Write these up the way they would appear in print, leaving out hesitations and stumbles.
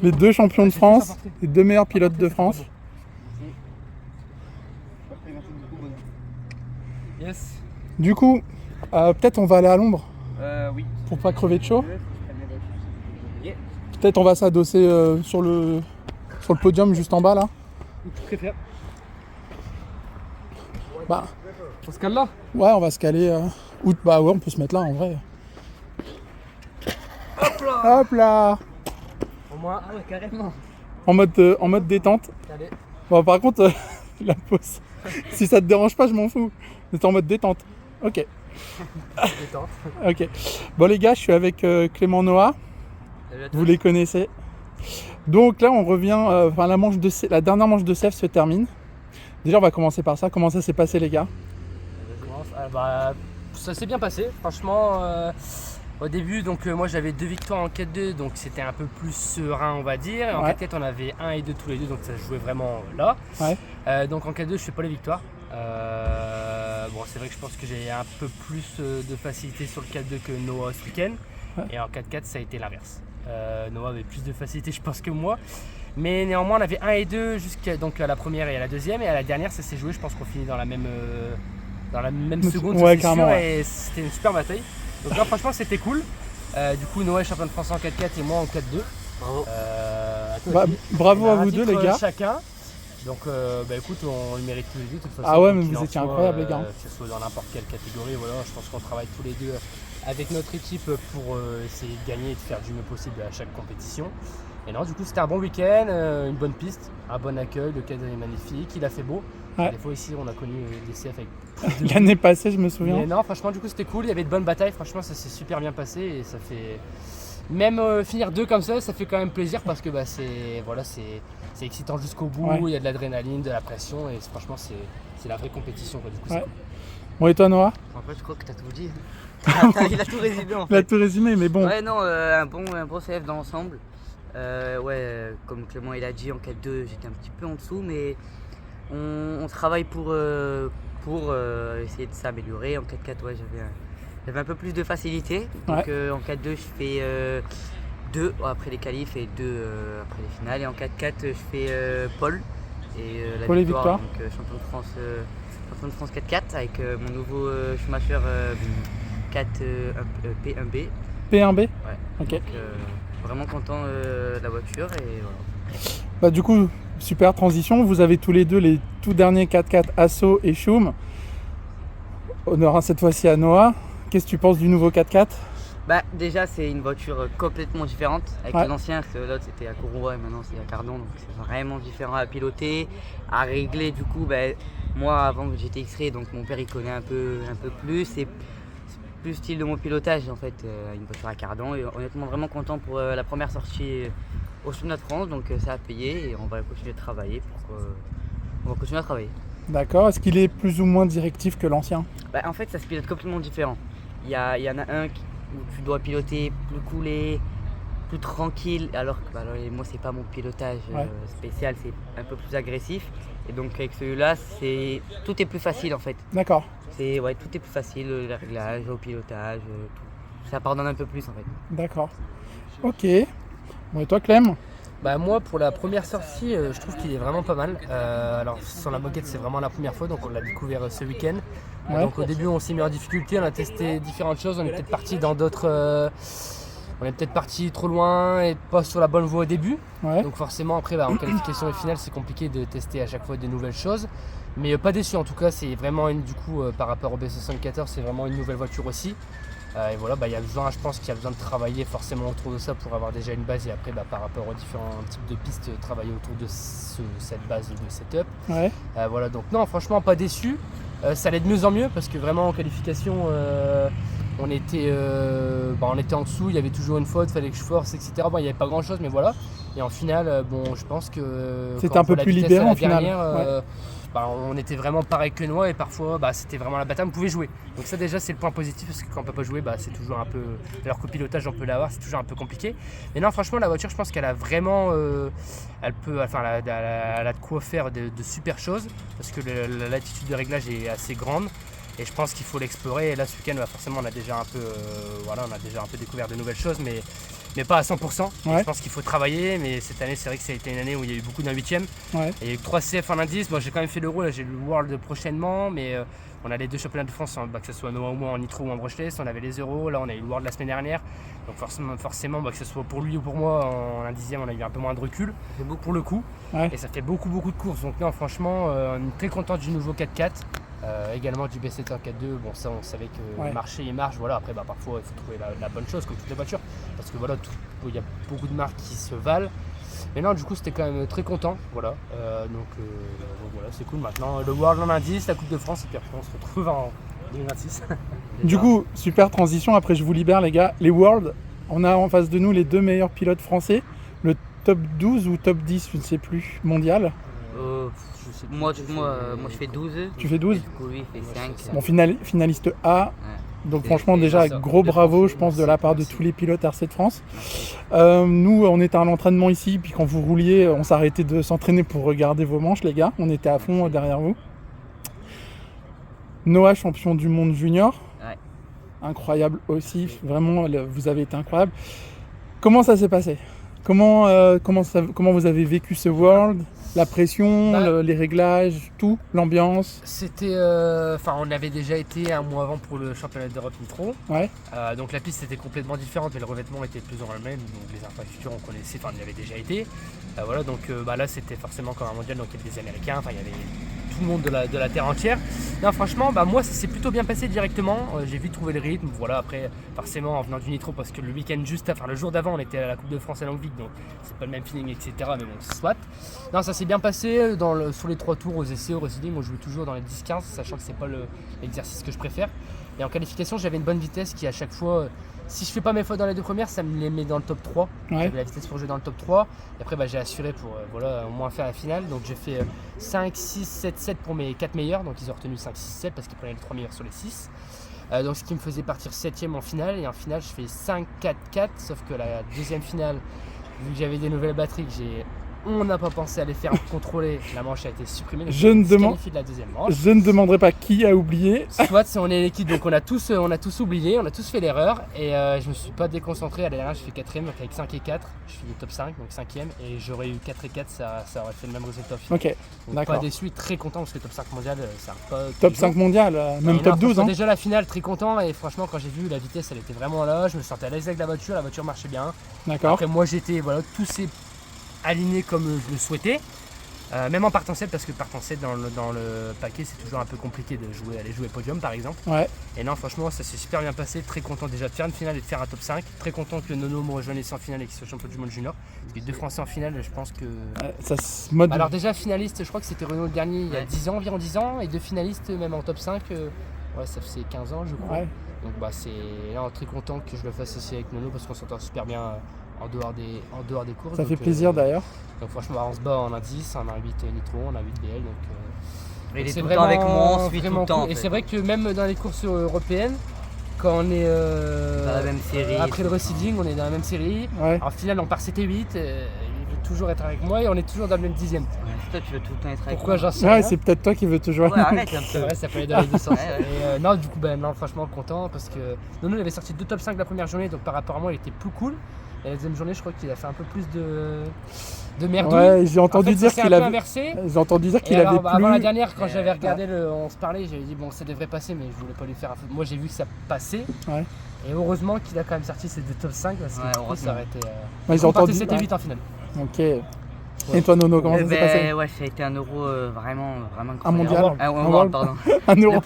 Les deux champions de France, les deux meilleurs pilotes de France. Yes. Du coup, peut-être on va aller à l'ombre Oui. pour pas crever de chaud. Peut-être on va s'adosser sur le podium juste en bas là. Tu préfères? Bah, On se cale là? ouais, on va se caler. Bah ouais, on peut se mettre là en vrai. Hop là! Hop là! Pour moi, ah ouais, carrément. En mode détente. Allez. Bon, par contre, la pause. Si ça te dérange pas, je m'en fous. C'est en mode détente. Ok. Détente. Ok. Bon les gars, je suis avec Clément Noah. Vous les connaissez. Donc là, on revient. Enfin, la dernière manche de CF se termine. Déjà, on va commencer par ça. Comment ça s'est passé, les gars? Ça s'est bien passé. Franchement, au début, donc moi j'avais 2 victoires en 4-2, donc c'était un peu plus serein, on va dire. Et en Ouais. 4-4, on avait 1 et 2 tous les deux, donc ça se jouait vraiment là. Ouais. Donc en 4-2, je fais pas les victoires. Bon, c'est vrai que je pense que j'ai un peu plus de facilité sur le 4-2 que Noah ce week-end. Ouais. Et en 4-4, ça a été l'inverse. Noah avait plus de facilité, je pense, que moi. Mais néanmoins, on avait 1 et 2 jusqu'à donc, à la première et à la deuxième. Et à la dernière, ça s'est joué. Je pense qu'on finit dans la même seconde, Ouais, c'est carrément, sûr. ouais. Et c'était une super bataille. Donc là, franchement, c'était cool. Du coup, Noah est champion de France en 4-4 et moi en 4-2. Bravo. Bravo On a à un vous deux, les titre gars. chacun. Donc, écoute, on le mérite tous les deux. De toute façon, Ah ouais, quoi mais qu'il vous en étiez soit, incroyables, les gars. Que ce soit dans n'importe quelle catégorie, voilà, je pense qu'on travaille tous les deux avec notre équipe pour essayer de gagner et de faire du mieux possible à chaque compétition. Et non, du coup, c'était un bon week-end, une bonne piste, un bon accueil, le cadre est magnifique, il a fait beau. Ouais. Des fois ici, on a connu des CF avec plus de L'année passée, je me souviens. Mais non, franchement, du coup, c'était cool. Il y avait de bonnes batailles. Franchement, ça s'est super bien passé et ça fait. Même finir 2 comme ça fait quand même plaisir parce que c'est excitant jusqu'au bout. Ouais. Il y a de l'adrénaline, de la pression et franchement, c'est la vraie compétition, quoi. Du coup, c'est Ouais. cool. Bon, et toi, Noah? En fait, je crois que t'as tout dit. Il a tout résumé en Il a fait. tout résumé, mais bon. Ouais, non, un bon CF dans l'ensemble. Comme Clément il a dit, en 4-2, j'étais un petit peu en dessous, mais on travaille pour essayer de s'améliorer. En 4-4, ouais, j'avais un peu plus de facilité. Donc en 4-2, je fais 2 après les qualifs et 2 après les finales. Et en 4-4, je fais Paul et la Paul et victoire, victoire. donc champion de France 4-4 avec mon nouveau Schumacher 4 P1B. P1B? Ouais. Ok. Donc, vraiment content de la voiture et voilà. Bah, du coup, super transition. Vous avez tous les deux les tout derniers 4x4 Asso et Schum. Honneur cette fois-ci à Noah. Qu'est-ce que tu penses du nouveau 4x4? Bah, déjà, c'est une voiture complètement différente avec Ouais. l'ancien, parce que l'autre c'était à Courroie et maintenant c'est à Cardon, donc c'est vraiment différent à piloter, à régler. Du coup, bah, moi avant j'étais X-Ray, donc mon père il connaît un peu plus. C'est plus style de mon pilotage en fait, une voiture à Cardon. Et honnêtement, vraiment content pour la première sortie au championnat de France, donc ça a payé et on va continuer de travailler. On va continuer à travailler. D'accord. Est-ce qu'il est plus ou moins directif que l'ancien? Bah, en fait, ça se pilote complètement différent. Il y en a un où tu dois piloter plus coulé, plus tranquille, alors que moi, c'est pas mon pilotage spécial, c'est un peu plus agressif. Et donc, avec celui-là, tout est plus facile en fait. D'accord. Tout est plus facile, le réglage, au pilotage, tout. Ça pardonne un peu plus en fait. D'accord. Ok. Bon, et toi, Clem? Bah, moi, pour la première sortie, je trouve qu'il est vraiment pas mal. Alors, sur la moquette, c'est vraiment la première fois, donc on l'a découvert ce week-end. Ouais. Donc, au début, on s'est mis en difficulté, on a testé différentes choses. On est peut-être parti dans d'autres. On est peut-être parti trop loin et pas sur la bonne voie au début. Ouais. Donc, forcément, après, en qualification et finale, c'est compliqué de tester à chaque fois de nouvelles choses. Mais pas déçu en tout cas, c'est vraiment par rapport au B74, c'est vraiment une nouvelle voiture aussi. Et voilà, il y a besoin, je pense qu'il y a besoin de travailler forcément autour de ça pour avoir déjà une base et après par rapport aux différents types de pistes, travailler autour de cette base de setup. Ouais. Voilà, donc non, franchement pas déçu. Ça allait de mieux en mieux parce que vraiment en qualification, on était en dessous, il y avait toujours une faute, fallait que je force, etc. Bon, il n'y avait pas grand chose, mais voilà. Et en finale, je pense que c'était un peu plus libéré en finale. On était vraiment pareil que Noah et parfois c'était vraiment la bataille, on pouvait jouer. Donc ça déjà c'est le point positif parce que quand on peut pas jouer c'est toujours un peu, alors qu'au pilotage on peut l'avoir, c'est toujours un peu compliqué. Mais non, franchement la voiture je pense qu'elle a vraiment, elle a de quoi faire de super choses parce que la latitude de réglage est assez grande. Et je pense qu'il faut l'explorer. Et là, ce week-end, forcément, on a déjà un peu découvert de nouvelles choses, mais pas à 100%. Ouais. Je pense qu'il faut travailler, mais cette année, c'est vrai que ça a été une année où il y a eu beaucoup d'un 8e. Ouais. Et il y a eu 3 CF en indice. Moi, j'ai quand même fait l'Euro, là, j'ai le World prochainement, mais on a les 2 championnats de France, que ce soit Noah ou moi en nitro ou en brushless. On avait les Euros, là, on a eu le World la semaine dernière. Donc forcément que ce soit pour lui ou pour moi, en indizième, on a eu un peu moins de recul, pour le coup. Ouais. Et ça fait beaucoup de courses. Donc non, franchement, on est très content du nouveau 4x4. Également du BC1 4.2, bon ça on savait que le marché il marche, voilà. Après parfois il faut trouver la bonne chose comme toutes les voitures, parce que voilà, il y a beaucoup de marques qui se valent. Mais non, du coup c'était quand même très content, voilà. Donc voilà, c'est cool. Maintenant le World en indice, la Coupe de France, et puis après on se retrouve en 2026. Du coup, super transition, après je vous libère les gars. Les Worlds, on a en face de nous les 2 meilleurs pilotes français, le top 12 ou top 10, je ne sais plus, mondial. Moi je fais 12. Tu fais 12 Du coup lui il fait 5. Bon, finaliste A. Ouais. Donc C'est franchement déjà ça. gros bravo je pense de la part de Merci. tous les pilotes RC de France. Nous on était à l'entraînement ici, puis quand vous rouliez on s'arrêtait de s'entraîner pour regarder vos manches les gars, on était à fond derrière vous. Noah champion du monde junior, Ouais. incroyable aussi, vraiment vous avez été incroyable. Comment ça s'est passé? Comment vous avez vécu ce World? La pression, les réglages, tout, l'ambiance? C'était, on avait déjà été un mois avant pour le championnat d'Europe Nitro. Ouais. Donc la piste était complètement différente, mais le revêtement était plus ou moins le même. Donc les infrastructures on connaissait, on y avait déjà été. Voilà, donc là c'était forcément comme un mondial, donc il y avait des Américains, il y avait tout le monde de la terre entière. Non, franchement, moi ça s'est plutôt bien passé directement. J'ai vite trouvé le rythme. Voilà, après forcément en venant du Nitro, parce que le week-end le jour d'avant on était à la Coupe de France à Longuevic, donc c'est pas le même feeling, etc. Mais bon, soit. Non, ça s'est bien passé sur les 3 tours aux essais, au reseeding. Moi je joue toujours dans les 10-15, sachant que c'est pas l'exercice que je préfère. Et en qualification, j'avais une bonne vitesse qui à chaque fois, si je fais pas mes fautes dans les 2 premières, ça me les met dans le top 3. Ouais. J'avais la vitesse pour jouer dans le top 3. Et après, j'ai assuré pour au moins faire la finale. Donc j'ai fait 5, 6, 7, 7 pour mes 4 meilleurs. Donc ils ont retenu 5, 6, 7 parce qu'ils prenaient les 3 meilleurs sur les 6. Donc ce qui me faisait partir 7ème en finale. Et en finale, je fais 5, 4, 4. Sauf que la deuxième finale, vu que j'avais des nouvelles batteries, on n'a pas pensé à les faire contrôler. La manche a été supprimée. Donc Je ne de la deuxième manche. Je ne demanderai pas qui a oublié. Soit on est l'équipe, donc on a tous oublié, on a tous fait l'erreur. Et je me suis pas déconcentré. À la dernière, je fais 4ème, donc avec 5 et 4, je suis top 5, donc 5ème. Et j'aurais eu 4 et 4, ça aurait fait le même résultat au final. Ok, Donc d'accord. pas déçu, très content parce que top 5 mondial, ça arrive pas. Top 5 mondial, même top 12. Hein. Déjà la finale, très content. Et franchement, quand j'ai vu la vitesse, elle était vraiment là. Je me sentais à l'aise avec la voiture marchait bien. D'accord. Après, moi j'étais, tout s'est aligné comme je le souhaitais. Même en partant 7, parce que partant 7 dans le paquet, c'est toujours un peu compliqué aller jouer podium par exemple. Ouais. Et non, franchement, ça s'est super bien passé. Très content déjà de faire une finale et de faire un top 5. Très content que Nono me rejoignisse en finale et qu'il soit champion du monde junior. Parce que 2 Français en finale, je pense que. Ça se mode. Alors, déjà, finaliste, je crois que c'était Renault le dernier il y a Ouais. environ 10 ans. Et 2 finalistes, même en top 5, ça fait 15 ans, je crois. Ouais. Donc, c'est là, très content que je le fasse aussi avec Nono parce qu'on s'entend super bien en dehors des courses. Ça Donc, fait plaisir d'ailleurs. Donc franchement, on se bat en indice, on a 8 nitro, on a 8 BL. Donc, Il est c'est tout le temps avec moi, on suit tout vraiment le temps. cool. en Et fait. c'est vrai que même dans les courses européennes, quand on est Dans la même série. après le tout le temps. reseeding, on est dans la même série. Ouais. En finale, on part 7 et 8, il veut toujours être avec moi et on est toujours dans le même 10ème. Ouais, toi tu veux tout le temps être avec Pourquoi moi. j'en sais Ouais, rien. c'est peut-être toi qui veux toujours. Ouais, arrête un C'est peu. vrai, ça peut aller dans les deux sens. Ouais, ouais. Et non, du coup, non, franchement, content parce que Nono il avait sorti 2 top 5 la première journée, donc par rapport à moi, il était plus cool. Et la deuxième journée, je crois qu'il a fait un peu plus de merdouille. Ouais, j'ai En entendu fait, dire ça s'est qu'il un peu avait. inversé. J'ai entendu dire Et qu'il alors, avait avant la plus. dernière, quand j'avais regardé, on se parlait, j'avais dit bon, ça devrait passer, mais je voulais pas lui faire un peu. Moi, j'ai vu que ça passait. Ouais. Et heureusement qu'il a quand même sorti ces 2 top 5 parce que Ouais, du coup, ça heureusement. aurait été. Ouais, j'ai on partait entendu. 7 et 8 en finale. Ok. Et toi, Nono, comment ça s'est passé? Ouais, ça a été un euro vraiment incroyable. Un mondial. Un Un world, world. pardon. Un euro.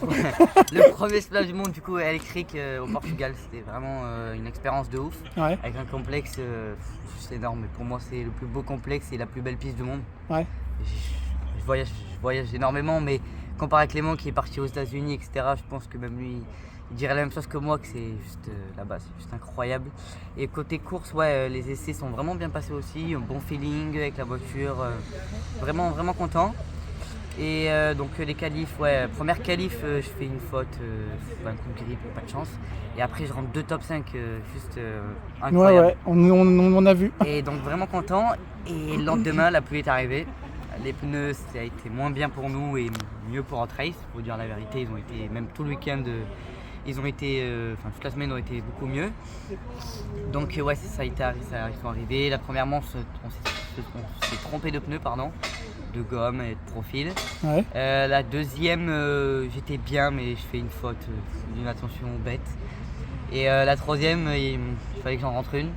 Le premier splash du monde du coup électrique au Portugal, c'était vraiment une expérience de ouf. Ouais. Avec un complexe, c'est énorme. Mais pour moi, c'est le plus beau complexe et la plus belle piste du monde. Ouais. Je voyage énormément, mais comparé à Clément qui est parti aux États-Unis, etc., je pense que même lui, il dirait la même chose que moi, que c'est juste là-bas, c'est juste incroyable. Et côté course, ouais, les essais sont vraiment bien passés aussi, un bon feeling avec la voiture, vraiment content. Et donc les qualifs, ouais, première qualif, je fais une faute, un coup de grippe, pas de chance. Et après, je rentre 2 top 5, juste Ouais, incroyable. ouais, on a vu. Et donc vraiment content. Et le lendemain, la pluie est arrivée. les pneus, ça a été moins bien pour nous et mieux pour notre race. Pour dire la vérité, ils ont été, même tout le week-end, ils ont été, toute la semaine ont été beaucoup mieux. Donc ouais, ça a été, ils sont arrivés. La première manche, on s'est trompé de pneus, de gomme et de profil. Ouais. La deuxième, j'étais bien, mais je fais une faute, une attention bête. Et la troisième, il fallait que j'en rentre une.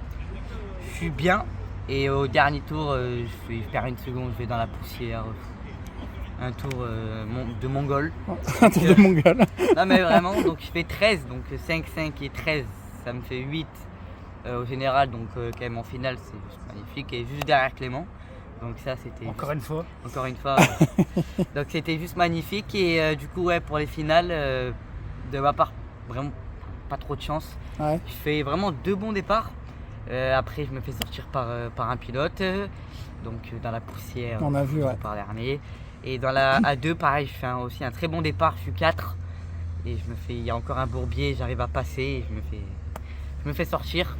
Je suis bien. Et au dernier tour, je perds une seconde, je vais dans la poussière. Un tour de Mongol. Un tour de Mongol. Non mais vraiment, donc je fais 13, donc 5, 5 et 13, ça me fait 8 au général, donc quand même en finale c'est juste magnifique. Et juste derrière Clément, donc ça c'était... Encore une fois. Donc c'était juste magnifique et du coup ouais, pour les finales, de ma part, vraiment pas trop de chance. Ouais. Je fais vraiment 2 bons départs. Après, je me fais sortir par un pilote, donc dans la poussière. On a vu, ouais. Par dernier. Et dans la A2, pareil, je fais aussi un très bon départ. Je suis 4 et il y a encore un bourbier, j'arrive à passer et je me fais sortir.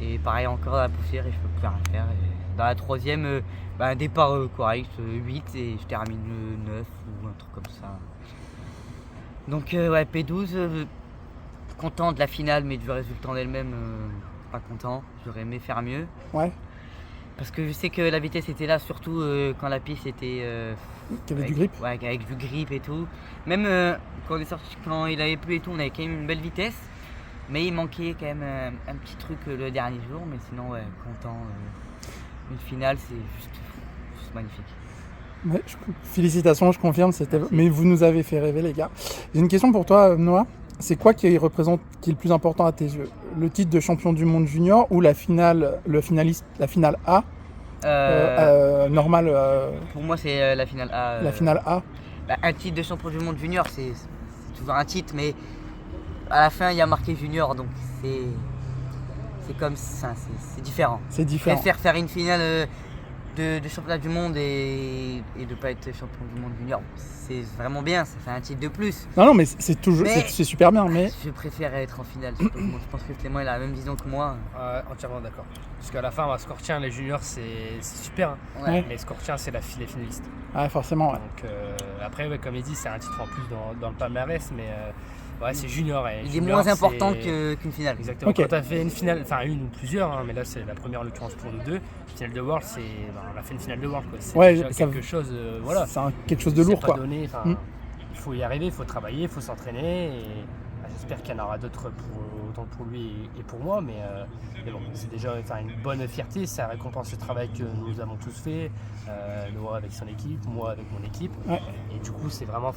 Et pareil, encore dans la poussière et je peux plus rien faire. Et dans la troisième, un départ correct, 8 et je termine 9 ou un truc comme ça. Donc ouais, P12, content de la finale, mais du résultat en elle-même. Pas content, j'aurais aimé faire mieux. Ouais. Parce que je sais que la vitesse était là, surtout quand la piste était. Qu'il y avait du grip. Ouais, avec du grip et tout. Même quand on est sorti, quand il avait plu et tout, on avait quand même une belle vitesse. Mais il manquait quand même un petit truc le dernier jour. Mais sinon, ouais, content. Une finale, c'est juste magnifique. Ouais, félicitations, je confirme. Mais vous nous avez fait rêver, les gars. J'ai une question pour toi, Noah. C'est quoi qui est le plus important à tes yeux? Le titre de champion du monde junior ou la finale A normale Pour moi, c'est la finale A. La finale A. Un titre de champion du monde junior, c'est toujours un titre, mais à la fin, il y a marqué junior, donc c'est comme ça, c'est différent. C'est différent. Je préfère faire une finale de championnat du monde et de pas être champion du monde junior. C'est vraiment bien, ça fait un titre de plus. Non, mais c'est super bien. Mais je préfère être en finale. Je pense que Clément il a la même vision que moi. Entièrement d'accord. Parce qu'à la fin, Scortien, les juniors, c'est super. Hein. Ouais. Mais Scortien, c'est les finalistes. Ouais, forcément. Ouais. Donc après, ouais, comme il dit, c'est un titre en plus dans le palmarès, mais ouais, c'est junior. Et il junior, est moins important qu'une finale. Exactement. Okay. Quand tu as fait une finale, enfin une ou plusieurs, hein, mais là c'est la première en l'occurrence pour nous deux. Finale de World, on a fait une finale de World. Quoi. C'est déjà quelque chose, voilà. C'est quelque chose de lourd, quoi. Donné, il faut y arriver, il faut travailler, il faut s'entraîner. Et j'espère qu'il y en aura d'autres autant pour lui et pour moi, mais bon, c'est déjà une bonne fierté. Ça récompense le travail que nous avons tous fait, Noah avec son équipe, moi avec mon équipe. Ouais. Et du coup, c'est vraiment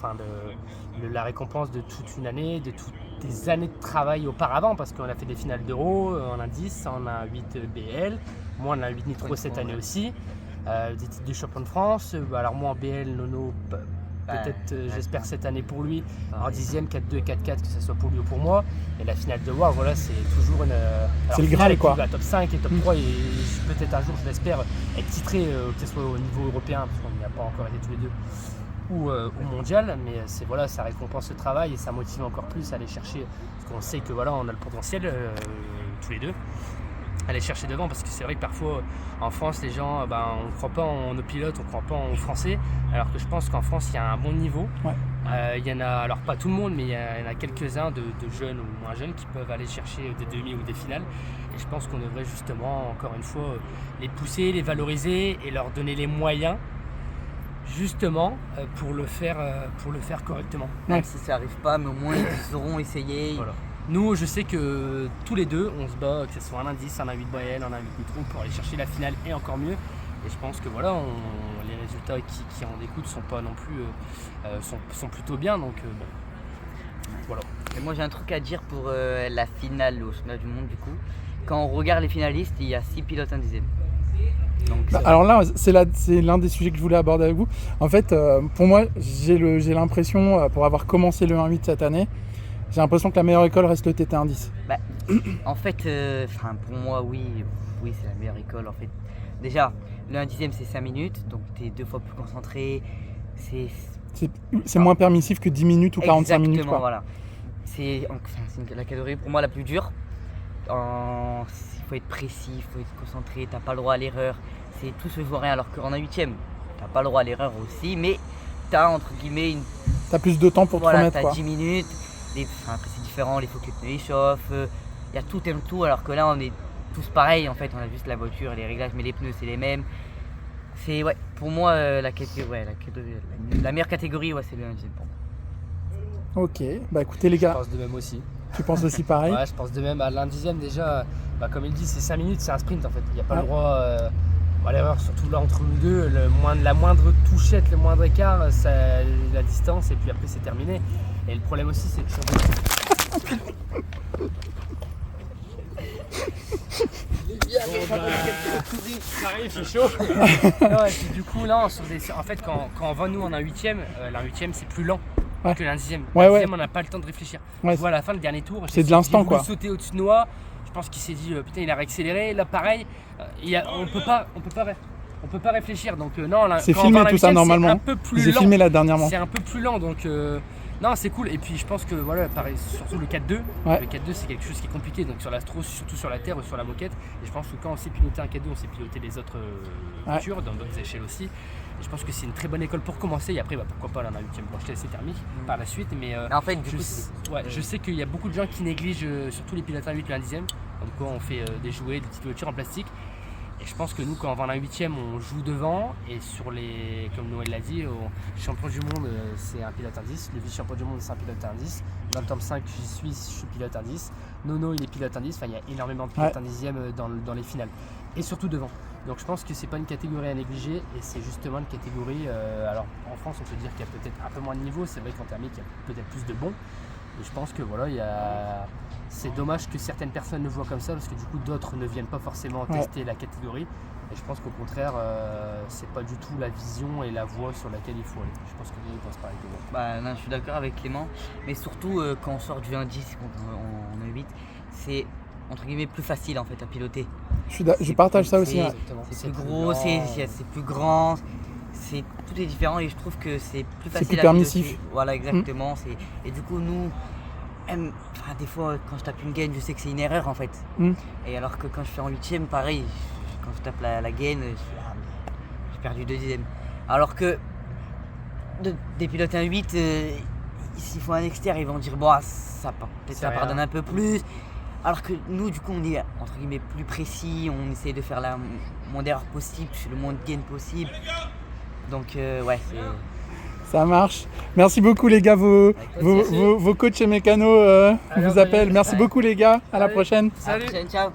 la récompense de toute une année, de toutes des années de travail auparavant, parce qu'on a fait des finales d'Euro, on a 10, on a 8 BL, moi on a 8 Nitro cette année aussi, des titres de champion de France. Alors moi en BL, Nono, peut-être j'espère cette année pour lui, en 10e, 4-2 et 4-4, que ce soit pour lui ou pour moi. Et la finale de World, voilà, c'est toujours une. C'est le Graal, quoi. Top 5 et top 3, et peut-être un jour, je l'espère, être titré, que ce soit au niveau européen, parce qu'on n'y a pas encore été tous les deux, ou mondial, mais ça récompense le travail et ça motive encore plus à aller chercher, parce qu'on sait que voilà, on a le potentiel tous les deux, aller chercher devant, parce que c'est vrai que parfois en France les gens on ne croit pas en nos pilotes, on ne croit pas en Français, alors que je pense qu'en France il y a un bon niveau. Ouais. Il y en a, alors pas tout le monde, mais il y en a quelques-uns de jeunes ou moins jeunes qui peuvent aller chercher des demi ou des finales, et je pense qu'on devrait justement encore une fois les pousser, les valoriser et leur donner les moyens justement pour le faire correctement. Même si ça n'arrive pas, mais au moins ils auront essayé. Voilà. Nous, je sais que tous les deux, on se bat, que ce soit un indice, un 8 BL, un 8 Nitro, pour aller chercher la finale et encore mieux. Et je pense que voilà, les résultats qui en découlent sont pas non plus sont plutôt bien. Donc voilà. Et moi j'ai un truc à dire pour la finale au championnat du monde du coup. Quand on regarde les finalistes, il y a 6 pilotes indizième. Alors là, c'est l'un des sujets que je voulais aborder avec vous. En fait, pour moi, j'ai l'impression, pour avoir commencé le 1.8 cette année, j'ai l'impression que la meilleure école reste le TT 1.10. En fait, pour moi, oui, c'est la meilleure école. En fait, déjà, le 1/10 c'est 5 minutes, donc tu es 2 fois plus concentré. C'est moins permissif que 10 minutes ou 45 minutes. Exactement, voilà. C'est la catégorie pour moi la plus dure. Il faut être précis, il faut être concentré, t'as pas le droit à l'erreur. Tout se joue à rien, alors qu'en un 8ème, t'as pas le droit à l'erreur aussi, mais t'as entre guillemets une. T'as plus de temps pour te Voilà, remettre, t'as quoi. 10 minutes, après c'est différent, il faut que les pneus échauffent, il y a tout et le tout, alors que là on est tous pareils en fait, on a juste la voiture et les réglages, mais les pneus c'est les mêmes. C'est ouais, pour moi la meilleure catégorie c'est le 1e pour moi. Ok, bah écoutez les Je gars, pense de même aussi. tu penses aussi pareil? Ouais, je pense de même. À l'un-dixième déjà, comme il dit, c'est 5 minutes, c'est un sprint en fait. Il n'y a pas Ouais. le droit à l'erreur, surtout là entre nous deux. La moindre touchette, le moindre écart, c'est la distance et puis après c'est terminé. Et le problème aussi, c'est que sur des... Ça arrive, je suis chaud. Non, et puis, du coup, non, en fait, quand on va nous en un 8ème, l'un 8ème c'est plus lent Ouais. que l'un 10ème. Ouais, L'un ouais. 10ème, on n'a pas le temps de réfléchir. Ouais, Tu vois, à la fin, le dernier tour, c'est de l'instant, quoi. Il sauter au-dessus de Noah. Je pense qu'il s'est dit, putain, il a réaccéléré. Là, pareil, on peut pas réfléchir. Donc, non, là, c'est quand on filmé va en tout ça 8ème, normalement. c'est un peu plus J'ai lent. filmé là dernièrement. C'est un peu plus lent, donc non, c'est cool. Et puis je pense que voilà, pareil, surtout le 4-2. Ouais. Le 4-2, c'est quelque chose qui est compliqué. Donc sur l'Astro, surtout sur la terre ou sur la moquette. Et je pense que quand on sait piloter un 4-2, on sait piloter les autres voitures, dans d'autres échelles aussi. Et je pense que c'est une très bonne école pour commencer. Et après, pourquoi pas, là, on a 8ème projeté assez thermique par la suite. Mais En fait, du je, coup, je sais qu'il y a beaucoup de gens qui négligent surtout les pilotes 1-8 et 1-10ème. En tout cas, on fait des jouets, des petites voitures en plastique. Et je pense que nous, quand on va en un 8ème, on joue devant. Et sur les, comme Noël l'a dit, le champion du monde, c'est un pilote indice. Le vice-champion du monde, c'est un pilote indice. Dans le top 5, j'y suis, je suis pilote indice. Nono, il est pilote indice. Enfin, il y a énormément de pilotes indizièmes dans les finales. Et surtout devant. Donc je pense que c'est pas une catégorie à négliger. Et c'est justement une catégorie. Alors en France, on peut dire qu'il y a peut-être un peu moins de niveau. C'est vrai qu'en thermique, il y a peut-être plus de bons. Et je pense que voilà, c'est dommage que certaines personnes le voient comme ça parce que du coup d'autres ne viennent pas forcément tester la catégorie. Et je pense qu'au contraire, c'est pas du tout la vision et la voie sur laquelle il faut aller. Je pense que vous pensez pareil que moi. non, je suis d'accord avec Clément, mais surtout quand on sort du 1-10 et qu'on en 8, c'est entre guillemets plus facile en fait à piloter. Je partage ça aussi. c'est- Ouais. Exactement. C'est plus gros, c'est plus grand, tout est différent et je trouve que c'est plus facile plus à permissif. piloter. Voilà, exactement. Et du coup, nous, des fois, quand je tape une gaine, je sais que c'est une erreur en fait. Et alors que quand je fais en 8ème, pareil, quand je tape la gaine, je suis là, j'ai perdu 2/10. Alors que des pilotes 1-8, s'il faut un externe, ils vont dire bon, peut-être ça pardonne un peu plus. Alors que nous, du coup, on est entre guillemets plus précis, on essaie de faire la moins d'erreurs possible, le moins de gain possible. Donc, ouais, c'est. Ça marche. Merci beaucoup les gars, vos coachs et mécanos vous appellent. Merci beaucoup les gars, à la prochaine. Salut. Ciao.